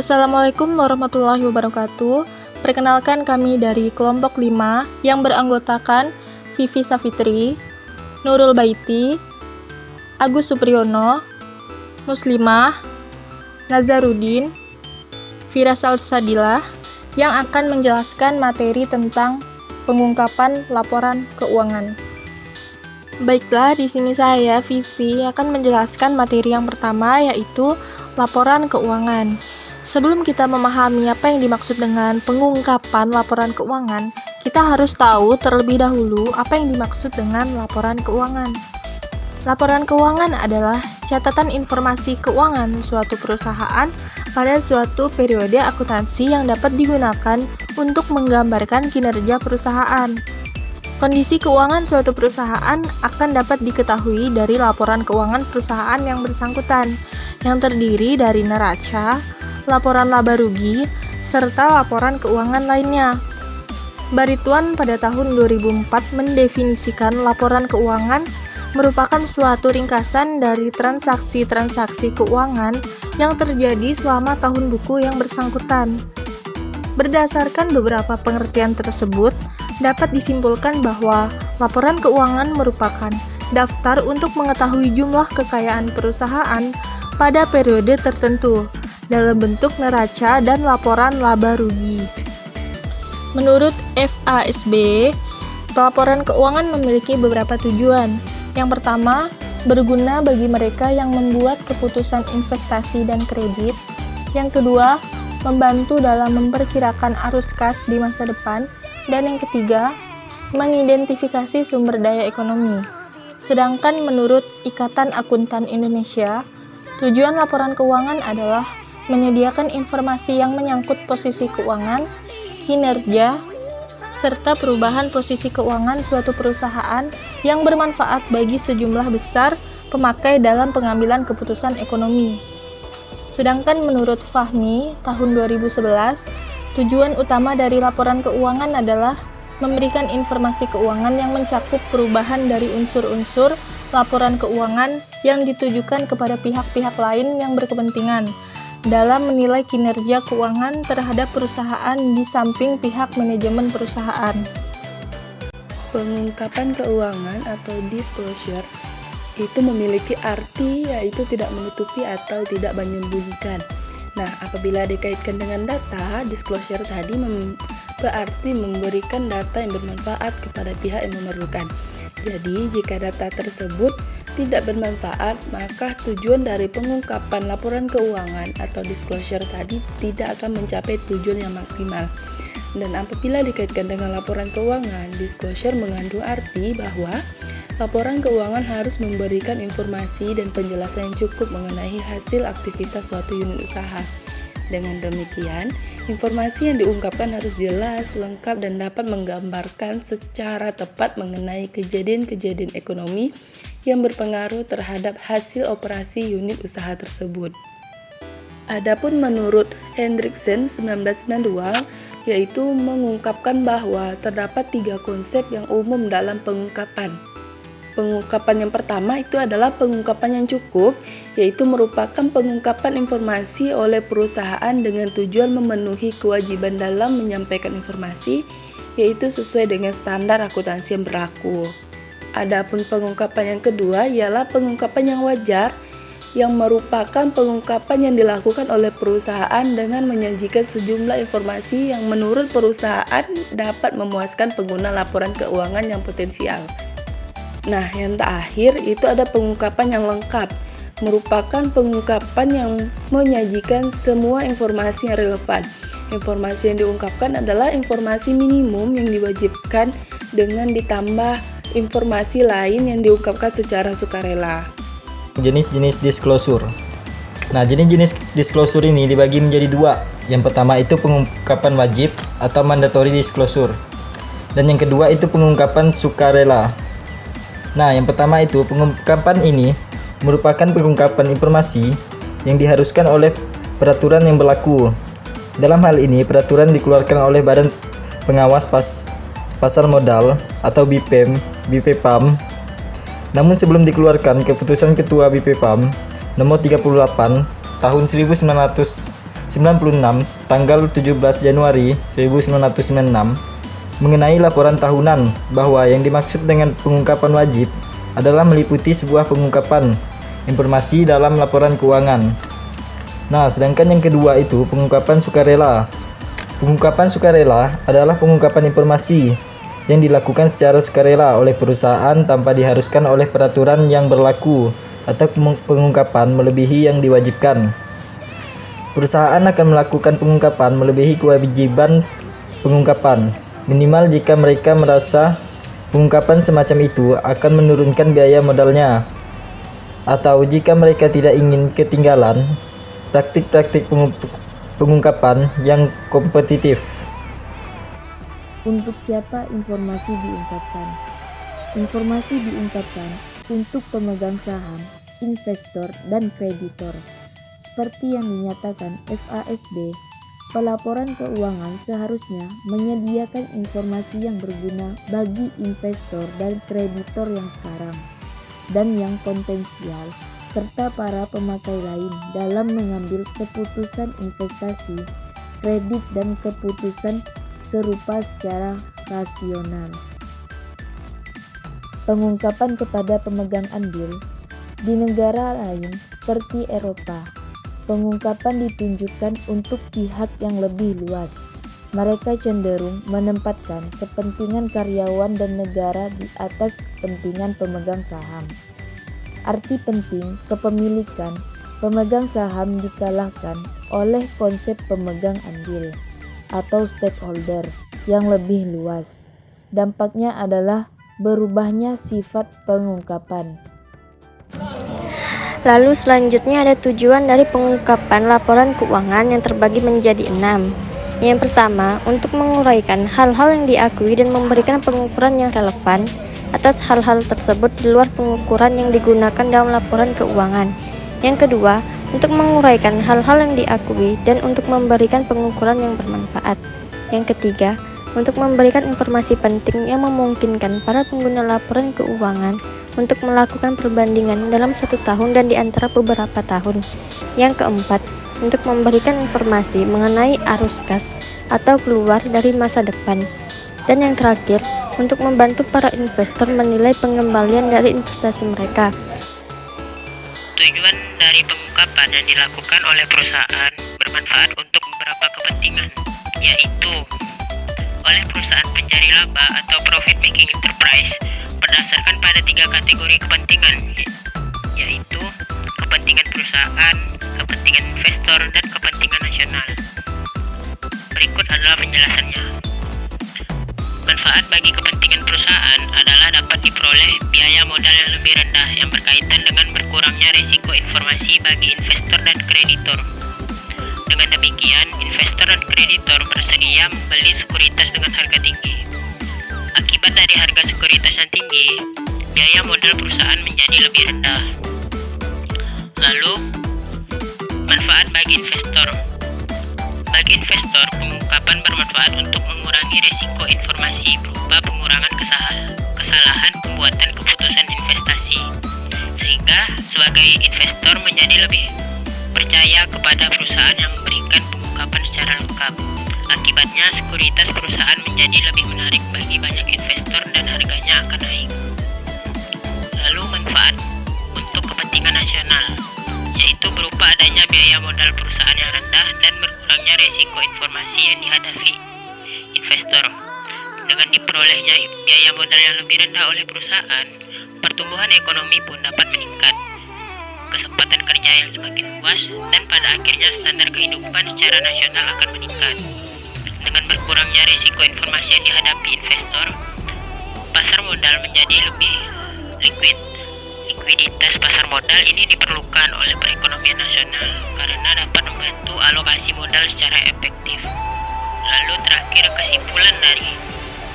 Assalamualaikum warahmatullahi wabarakatuh. Perkenalkan kami dari kelompok 5 yang beranggotakan Vivi Safitri, Nurul Baiti, Agus Supriyono, Muslimah, Nazarudin, Fira Salsadilah yang akan menjelaskan materi tentang pengungkapan laporan keuangan. Baiklah, di sini saya Vivi akan menjelaskan materi yang pertama, yaitu laporan keuangan. Sebelum kita memahami apa yang dimaksud dengan pengungkapan laporan keuangan, kita harus tahu terlebih dahulu apa yang dimaksud dengan laporan keuangan. Laporan keuangan adalah catatan informasi keuangan suatu perusahaan pada suatu periode akuntansi yang dapat digunakan untuk menggambarkan kinerja perusahaan. Kondisi keuangan suatu perusahaan akan dapat diketahui dari laporan keuangan perusahaan yang bersangkutan, yang terdiri dari neraca, laporan laba rugi, serta laporan keuangan lainnya. Barituan pada tahun 2004 mendefinisikan laporan keuangan merupakan suatu ringkasan dari transaksi-transaksi keuangan yang terjadi selama tahun buku yang bersangkutan. Berdasarkan beberapa pengertian tersebut, dapat disimpulkan bahwa laporan keuangan merupakan daftar untuk mengetahui jumlah kekayaan perusahaan pada periode tertentu, dalam bentuk neraca dan laporan laba rugi. Menurut FASB, laporan keuangan memiliki beberapa tujuan. Yang pertama, berguna bagi mereka yang membuat keputusan investasi dan kredit. Yang kedua, membantu dalam memperkirakan arus kas di masa depan. Dan yang ketiga, mengidentifikasi sumber daya ekonomi. Sedangkan menurut Ikatan Akuntan Indonesia, tujuan laporan keuangan adalah menyediakan informasi yang menyangkut posisi keuangan, kinerja, serta perubahan posisi keuangan suatu perusahaan yang bermanfaat bagi sejumlah besar pemakai dalam pengambilan keputusan ekonomi. Sedangkan menurut Fahmi tahun 2011, tujuan utama dari laporan keuangan adalah memberikan informasi keuangan yang mencakup perubahan dari unsur-unsur laporan keuangan yang ditujukan kepada pihak-pihak lain yang berkepentingan dalam menilai kinerja keuangan terhadap perusahaan di samping pihak manajemen perusahaan. Pengungkapan keuangan atau disclosure itu memiliki arti yaitu tidak menutupi atau tidak menyembunyikan. Nah, apabila dikaitkan dengan data, disclosure tadi berarti memberikan data yang bermanfaat kepada pihak yang memerlukan. Jadi, jika data tersebut tidak bermanfaat, maka tujuan dari pengungkapan laporan keuangan atau disclosure tadi tidak akan mencapai tujuan yang maksimal. Dan apabila dikaitkan dengan laporan keuangan, disclosure mengandung arti bahwa laporan keuangan harus memberikan informasi dan penjelasan yang cukup mengenai hasil aktivitas suatu unit usaha. Dengan demikian, informasi yang diungkapkan harus jelas, lengkap, dan dapat menggambarkan secara tepat mengenai kejadian-kejadian ekonomi yang berpengaruh terhadap hasil operasi unit usaha tersebut. Adapun menurut Hendriksen 1992, yaitu mengungkapkan bahwa terdapat 3 konsep yang umum dalam pengungkapan. Pengungkapan yang pertama itu adalah pengungkapan yang cukup, yaitu merupakan pengungkapan informasi oleh perusahaan dengan tujuan memenuhi kewajiban dalam menyampaikan informasi, yaitu sesuai dengan standar akuntansi yang berlaku. Adapun pengungkapan yang kedua ialah pengungkapan yang wajar, yang merupakan pengungkapan yang dilakukan oleh perusahaan dengan menyajikan sejumlah informasi yang menurut perusahaan dapat memuaskan pengguna laporan keuangan yang potensial. Nah, yang terakhir itu ada pengungkapan yang lengkap, merupakan pengungkapan yang menyajikan semua informasi yang relevan. Informasi yang diungkapkan adalah informasi minimum yang diwajibkan dengan ditambah informasi lain yang diungkapkan secara sukarela. Jenis-jenis disclosure. Nah, jenis-jenis disclosure ini dibagi menjadi 2. Yang pertama itu pengungkapan wajib atau mandatory disclosure. Dan yang kedua itu pengungkapan sukarela. Nah, yang pertama itu pengungkapan ini merupakan pengungkapan informasi yang diharuskan oleh peraturan yang berlaku. Dalam hal ini, peraturan dikeluarkan oleh Badan Pengawas Pasar Modal atau BPPAM. Namun sebelum dikeluarkan keputusan Ketua BPPAM nomor 38 tahun 1999 tanggal 17 Januari 1996 mengenai laporan tahunan bahwa yang dimaksud dengan pengungkapan wajib adalah meliputi sebuah pengungkapan informasi dalam laporan keuangan. Nah, sedangkan yang kedua itu pengungkapan sukarela. Pengungkapan sukarela adalah pengungkapan informasi yang dilakukan secara sukarela oleh perusahaan tanpa diharuskan oleh peraturan yang berlaku atau pengungkapan melebihi yang diwajibkan. Perusahaan akan melakukan pengungkapan melebihi kewajiban pengungkapan, minimal jika mereka merasa pengungkapan semacam itu akan menurunkan biaya modalnya, atau jika mereka tidak ingin ketinggalan praktik-praktik pengungkapan yang kompetitif. Untuk siapa informasi diungkapkan? Informasi diungkapkan untuk pemegang saham, investor, dan kreditor. Seperti yang dinyatakan FASB, pelaporan keuangan seharusnya menyediakan informasi yang berguna bagi investor dan kreditor yang sekarang dan yang potensial, serta para pemakai lain dalam mengambil keputusan investasi, kredit, dan keputusan serupa secara rasional. Pengungkapan kepada pemegang andil. Di negara lain seperti Eropa, pengungkapan ditunjukkan untuk pihak yang lebih luas. Mereka cenderung menempatkan kepentingan karyawan dan negara di atas kepentingan pemegang saham. Arti penting kepemilikan pemegang saham dikalahkan oleh konsep pemegang andil atau stakeholder yang lebih luas. Dampaknya adalah berubahnya sifat pengungkapan. Lalu selanjutnya ada tujuan dari pengungkapan laporan keuangan yang terbagi menjadi 6. Yang pertama, untuk menguraikan hal-hal yang diakui dan memberikan pengukuran yang relevan atas hal-hal tersebut di luar pengukuran yang digunakan dalam laporan keuangan. Yang kedua, untuk menguraikan hal-hal yang diakui dan untuk memberikan pengukuran yang bermanfaat. Yang ketiga, untuk memberikan informasi penting yang memungkinkan para pengguna laporan keuangan untuk melakukan perbandingan dalam 1 tahun dan di antara beberapa tahun. Yang keempat, untuk memberikan informasi mengenai arus kas atau keluar dari masa depan. Dan yang terakhir, untuk membantu para investor menilai pengembalian dari investasi mereka. Tujuan dari pengungkapan yang dilakukan oleh perusahaan bermanfaat untuk beberapa kepentingan, yaitu oleh perusahaan pencari laba atau profit making enterprise berdasarkan pada 3 kategori kepentingan, yaitu kepentingan perusahaan, kepentingan investor, dan kepentingan nasional. Berikut adalah penjelasannya. Manfaat bagi kepentingan perusahaan adalah dapat diperoleh biaya modal yang lebih rendah yang berkaitan dengan berkurangnya risiko informasi bagi investor dan kreditor. Dengan demikian, investor dan kreditor bersedia membeli sekuritas dengan harga tinggi. Akibat dari harga sekuritas yang tinggi, biaya modal perusahaan menjadi lebih rendah. Lalu, manfaat bagi investor. Bagi investor, pengungkapan bermanfaat untuk mengurangi risiko informasi berupa pengurangan kesalahan pembuatan keputusan investasi, sehingga sebagai investor menjadi lebih percaya kepada perusahaan yang memberikan pengungkapan secara lengkap. Akibatnya, sekuritas perusahaan menjadi lebih menarik bagi banyak investor dan harganya akan naik. Lalu manfaat untuk kepentingan nasional, yaitu berupa adanya biaya modal perusahaan yang rendah dan berkurangnya risiko informasi yang dihadapi investor. Dengan diperolehnya biaya modal yang lebih rendah oleh perusahaan, pertumbuhan ekonomi pun dapat meningkat, kesempatan kerja yang semakin luas, dan pada akhirnya standar kehidupan secara nasional akan meningkat. Dengan berkurangnya risiko informasi yang dihadapi investor, pasar modal menjadi lebih liquid. Likuiditas pasar modal ini diperlukan oleh perekonomian nasional karena dapat membantu alokasi modal secara efektif. Lalu terakhir, kesimpulan dari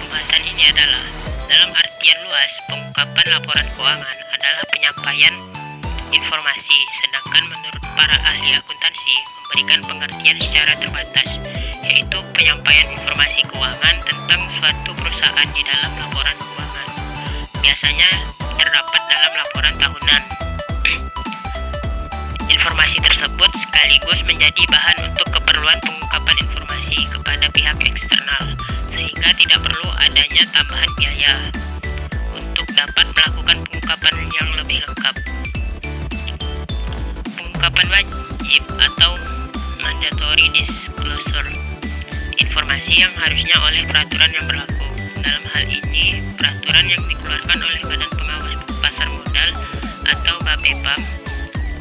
pembahasan ini adalah, dalam artian luas, pengungkapan laporan keuangan adalah penyampaian informasi, sedangkan menurut para ahli akuntansi memberikan pengertian secara terbatas, yaitu penyampaian informasi keuangan tentang suatu perusahaan di dalam laporan keuangan. Biasanya terdapat dalam laporan tahunan. Informasi tersebut sekali sekaligus menjadi bahan untuk keperluan pengungkapan informasi kepada pihak eksternal, sehingga tidak perlu adanya tambahan biaya untuk dapat melakukan pengungkapan yang lebih lengkap. Pengungkapan wajib atau mandatory disclosure, informasi yang harusnya oleh peraturan yang berlaku. Dalam hal ini, peraturan yang dikeluarkan oleh Badan Pengawas Pasar Modal atau BAPEPAM.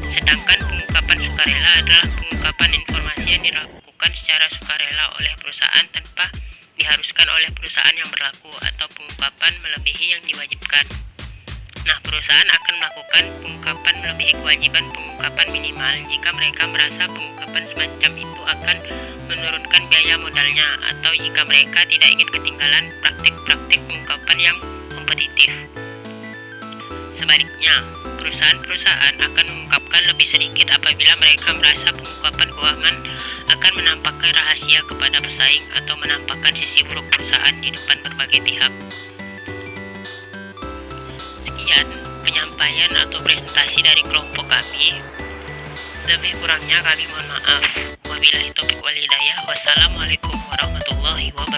Sedangkan pengungkapan sukarela adalah pengungkapan informasi yang dilakukan secara sukarela oleh perusahaan tanpa diharuskan oleh perusahaan yang berlaku, atau pengungkapan melebihi yang diwajibkan. Nah, perusahaan akan melakukan pengungkapan melebihi kewajiban pengungkapan minimal jika mereka merasa pengungkapan semacam itu akan menurunkan biaya modalnya, atau jika mereka tidak ingin ketinggalan praktik-praktik pengungkapan yang kompetitif. Sebaliknya, perusahaan-perusahaan akan mengungkapkan lebih sedikit apabila mereka merasa pengungkapan keuangan akan menampakkan rahasia kepada pesaing atau menampakkan sisi buruk perusahaan di depan berbagai pihak. Sekian penyampaian atau presentasi dari kelompok kami. Lebih kurangnya kami mohon maaf. Wabillahi taufiq wal hidayah. Wassalamualaikum warahmatullahi wabarakatuh.